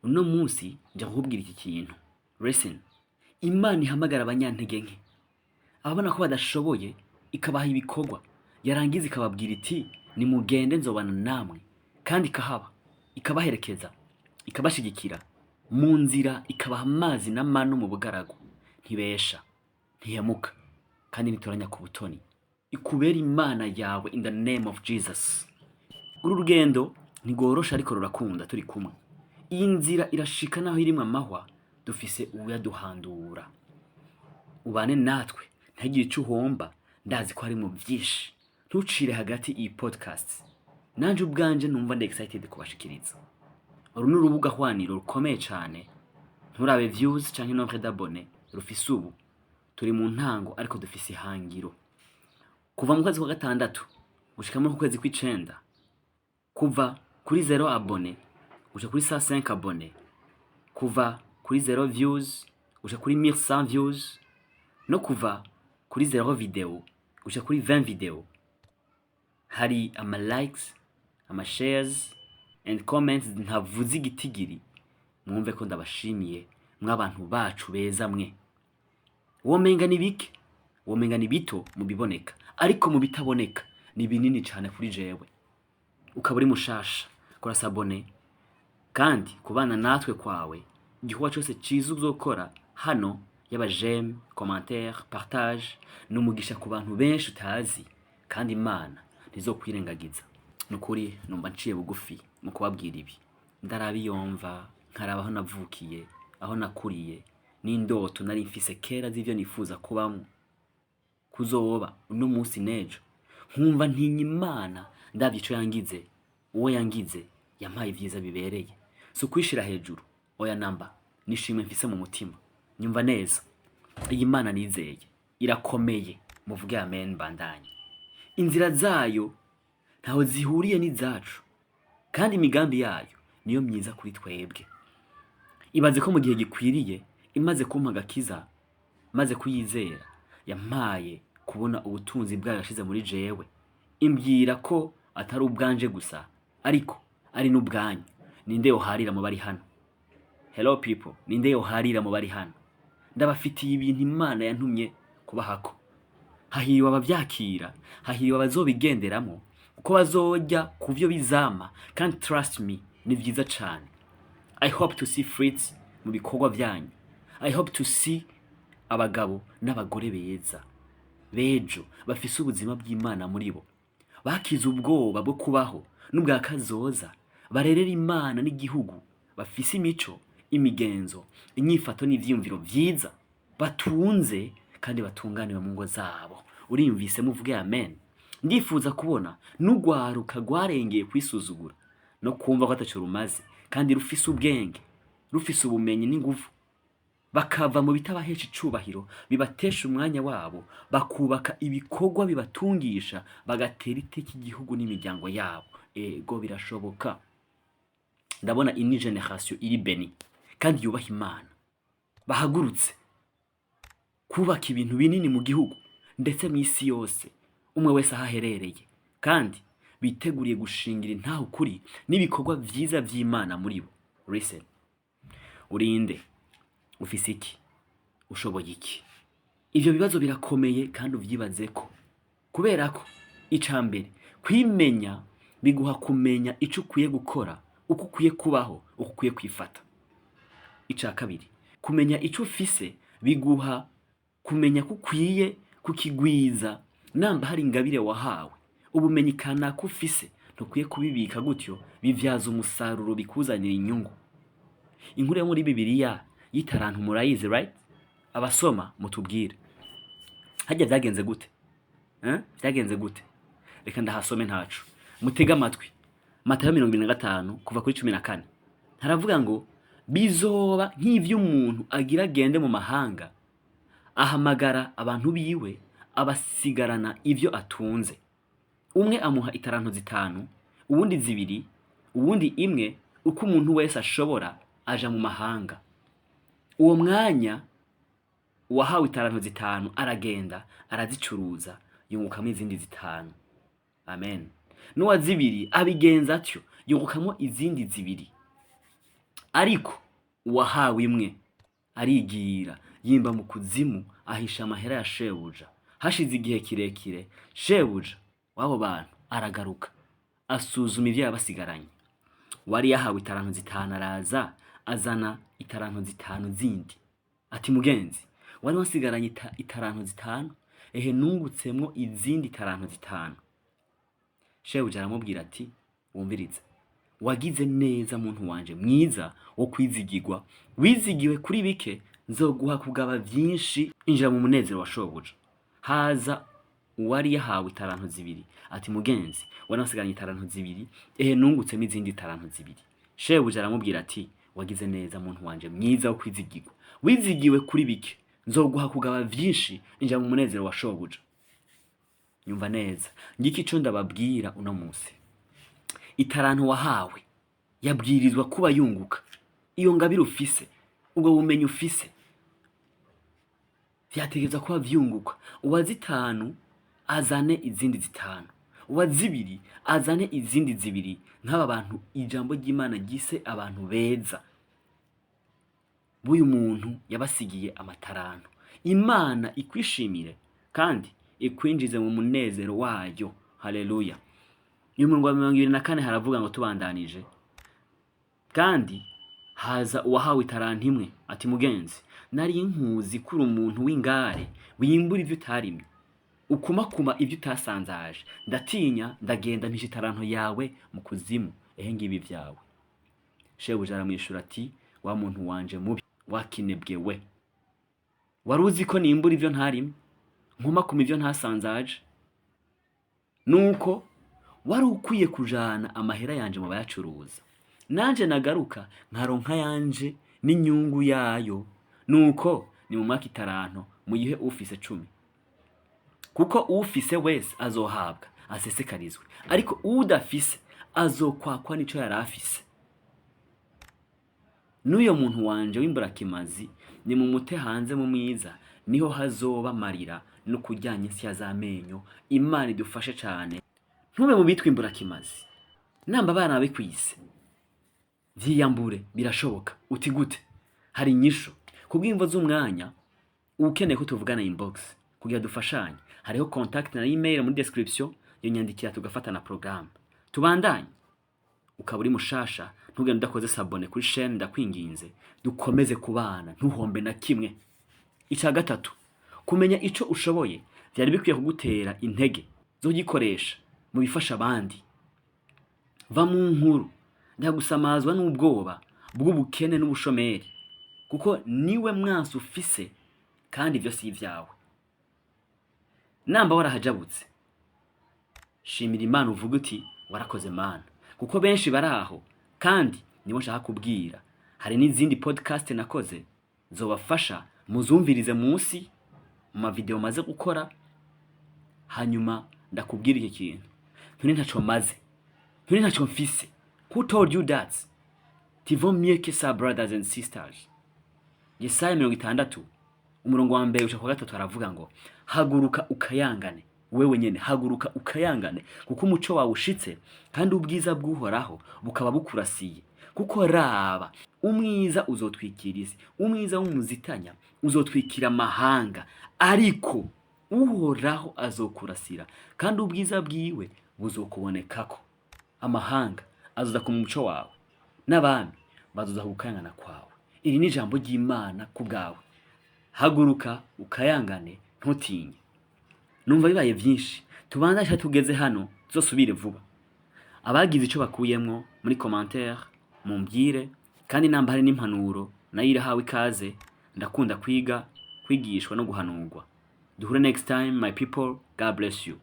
Uno munsi nja kukubwira iki kintu. Listen. Imana ihamagara abanyantege nke. Ababona ko badashoboye ikabaha ibikorwa. Yarangiza ikababwira iti nimugende nzobana namwe. Kandi ikahaba. Ikabaherekeza. Ikabashigikira. Mu nzira ikabaha amazi n'amano mu bugaragu. Ntibesha. Ntihemuka. Kandi nitoranya ku butoni. Ikubera Imana yawe in the name of Jesus. Uru rugendo ntigorosha ariko rurakunda turi kumwe. Iyi nzira irashika naho irimwe amahwa dufise uyaduhandura. Ubane natwe ntagire ico uhomba ndazi ko ari mu byinshi. Ntucire hagati iyi podcast. Nanje ubwanje numva ndi excited kubashikiriza. Uru ni urubuga hwaniro rukomeye cyane. Nturabe views canke nombre d'abonnés rufise ubu. Turi mu ntango ariko dufise ihangiro. Kuva mu kwezi kwa gatandatu gushika mu kwezi kw'icenda. Kuva kuri 0 abone gushika kuri 105 abone. Kuva kuri 0 views gushika kuri 1100 views. No kuva kuri 0 video gushika kuri 20 video. Hari ama likes, ama shares and comments ntavuze igitigiri. Mwumve ko ndabashimiye mw'abantu bacu beza mwe. Womenga ni bike, womenga ni bito mu biboneka, ariko mu bitaboneka ni binini cyane kuri jewe. Ukaba uri mushasha, kora sabone. Kandi kubana natwe kwawe, igikorwa cyose ciza uzokora hano yaba j'aime, commentaire, partage, n'umugisha ku bantu benshi utazi, kandi Imana ntizokwirengagiza. Nukuri numva nciye bugufi mu kubabwira ibi. Ndarabiyomva, nkaraba aho navukiye, aho nakuriye, n'indoto nari mfise kera z'ivyo nifuza kubamwo. Kuzoba uno munsi nejo. Nkumva ntinya Imana ndavye ico yangize, uwo yangize yampaye ivyiza bibereye. So kwishira hejuru, oya namba, nishimwe mfise mu mutima. Nyumva neza. Iyi Imana nizeye, irakomeye, muvuge amen bandanye. Inzira zayo ntaho zihuriye n'izacu, kandi imigambi yayo niyo myiza kuri twebwe. Ibaze ko mu gihe gikwiriye imaze kumpa agakiza, maze kuyizera, yampaye kubona ubutunzi bwayo yashize muri jewe. Imbwira ko atari ubwanje gusa, ariko ari n'ubwanyu. Ninde yoharira mu bari hano? Hello people, ninde yoharira mu bari hano? Ndabafitiye ibintu Imana yantumye kubahako. Hahiriwe abavyakira, hahiriwe abazobigenderamo, uko bazojya kuvyo bizama, kandi trust me, ni vyiza cane. I hope to see fruits mu bikorwa vyanyu. I hope to see abagabo n'abagore beza bejo bafise ubuzima bw'Imana muri bo, bakize ubwoba bwo kubaho n'ubwa kazoza, barerera Imana n'igihugu, bafise imico, imigenzo, inyifato n'ivyiyumviro vyiza, batunze kandi batunganiwe mu ngo zabo. Uriyumvise muvuge amen. Ndifuza kubona n'urwaruka rwarengeye kwisuzugura no kumva ko ataco rumaze, kandi rufise ubwenge, rufise ubumenyi n'inguvu, bakava mu bitabahesha icubahiro bibatesha umwanya wabo, bakubaka ibikorwa bibatungisha, bagatera iteka igihugu n'imiryango yabo. Ego birashoboka. Ndabona ini generation iri beni kandi yubaha Imana, bahagurutse kubaka ibintu binini mu gihugu ndetse mu isi yose, umwe wese ahaherereye, kandi biteguriye gushingira intaho kuri n'ibikorwa vyiza vy'Imana muri bo. Listen. Urinde. Ufise iki? Ushoboye iki? Ivyo bibazo birakomeye kandi uvyibazeko. Kubera ko icambere kwimenya biguha kumenya ico ukwiye gukora, uko ukwiye kubaho, uko ukwiye kwifata. Ica kabiri, kumenya ico ufise biguha kumenya ko ukwiye kukigwiza. Namba hari ingabire wahawe, ubumenyi kanaka ufise, ntukwiye kubibika gutyo bivyaza umusaruro bikuzanira inyungu. Inkuru yo muri Bibiliya y'itarantu murayizi, right? Abasoma mutubwire. Hajya vyagenze gute? Vyagenze gute? Reka ndahasome ntacu. Mutega amatwi. Matayo 25 kuva kuri 14. Haravuga ngo bizoba nk'ivyo umuntu agira agende mu mahanga, ahamagara abantu biwe, abasigarana ivyo atunze. Umwe amuha itaranto 5, uwundi 2, uwundi 1, uko umuntu wese ashobora aja mu mahanga. Uwo mwanya uwahawe itaranto 5 aragenda arazicuruza, yungukamo izindi 5. Amen. N'uwa 2 abigenza atyo, yungukamo izindi 2. ariko uwahawe imwe arigira yimba mu kuzimu ahisha amahera ya shebuja. Hashize igihe kirekire shebuja w'abo bantu aragaruka asuzuma ivyo yabasigaranye. Wari yahawe itaranto zitanu araza azana itaranto zitanu zindi. Ati mugenzi, wari wasigaranye itaranto zitanu, ehe nungutsemwo izindi taranto zitanu. Shebuja aramubwira ati wumviriza, wagize neza muntu wanje mwiza wo kwizigirwa, wizigiwe kuri bike nzoguha kugaba vyinshi, injira mu munezero wa shobuja. Haza uwari yahawe itaranto zibiri. Ati mugenzi, wari wasigaranye itaranto zibiri, ehe nungutsemo izindi taranto zibiri. Shebuja aramubwira ati wagize neza muntu wanje mwiza wo kwizigirwa, wizigiwe kuri bike nzoguha kugaba vyinshi, injira mu munezero wa shobuja. Nyumva neza, ngiki ico ndababwira uno munsi. Itaranto wahawe yabwirizwa kuba yunguka. Iyo ngabire ufise, ubwo bumenyi ufise, vyategerezwa kuba vyunguka. Uwa zitanu azane izindi zitanu, uwa zibiri azane izindi zibiri. Nk'aba bantu ijambo ry'Imana gise abantu beza, buyu muntu yabasigiye amataranto. Imana ikwishimire kandi ikwinjize mu munezero wayo. Haleluya. Umurongo wa 24 haravuga ngo tubandanije, kandi haza uwahawe itaranto imwe. Ati mugenzi, nari nkuzi kuri umuntu w'ingare wimbura ivyo utarimye, ukumakuma ivyo utasanzaje. Ndatinya ndagenda mpisha itaranto yawe mu kuzimu, ehe ngibi vyawe. Shebuja aramwishura ati wa muntu wanje mubi wakinebwe we, waruzi ko nimbura ivyo ntarimye, nkumakuma ivyo ntasanzaje? Nuko wari ukwiye kujana amahera yanje mu bayacuruza, nanje nagaruka nkaronka yanje n'inyungu yayo. Nuko ni mu mwaka itaranto muyihe ufise 10, kuko ufise wese azohabwa asesekarizwe, ariko udafise azokwakwa nico yarafise. N'uyo muntu wanje w'imburakimazi ni mu mute hanze mu mwiza, niho hazoba marira no kuryanya insya z'amenyo. Imana idufashe cane. Ntube mu bitwa imburakimazi. Namba abana babikwise, vyiyambure, birashoboka. Uti gute? Hari inyisho. Kubw'imvo z'umwanya, ukeneye ko tuvugana inbox kugira dufashanye, hariho contact na email muri description, yo nyandikira tugafata na program. Tubandanye. Ukaburi mushasha, ntugende udakoze sabone kuri chaîne, ndakwinginze dukomeze kubana ntuhombe na kimwe. Ica gatatu, kumenya ico ushoboye vyari bikwiye kugutera intege zo gikoresha mu bifasha abandi. Va mu nkuru ndagusamazwa n'ubwoba bw'ubukene n'ubushomeri, kuko niwe mwansi ufise kandi ivyo si ivyawe. Namba warahajabutse, shimira Imana uvuga uti warakoze Mana, kuko benshi baraho kandi nibo nshaka kubwira. Hari n'izindi podcast nakoze zobafasha, muzumvirize munsi mu mavideo maze gukora. Hanyuma ndakubwira iki kintu, nturi ntaco maze, nturi ntaco mfise. Who told you that? Tivo mieux que ça, brothers and sisters. Yesaya 60 umurongo wa 1 ushaka 3 aravuga ngo haguruka ukayangane. Wewe nyene haguruka ukayangane, kuko umuco wawe ushitse kandi ubwiza bw'uhoraho bukaba bukurasiye. Kuko raba, umwiza uzotwikiriza, umwiza w'umuzitanya uzotwikira amahanga, ariko uhoraho azokurasira kandi ubwiza bwiwe buzokubonekako. Amahanga azoza ku muco wawe, n'abami bazoza kukayangana kwawe. Iri ni ijambo ry'Imana kubwawe. Haguruka ukayangane, ntutinye. Numva bibaye vyinshi, tubanza tugeze hano, tuzosubire vuba. Abagize ico bakuyemwo muri commentaire mumbwire, kandi namba hari n'impanuro nayo irahawe ikaze. Ndakunda kwigishwa no guhanurwa. Duhure next time my people. God bless you.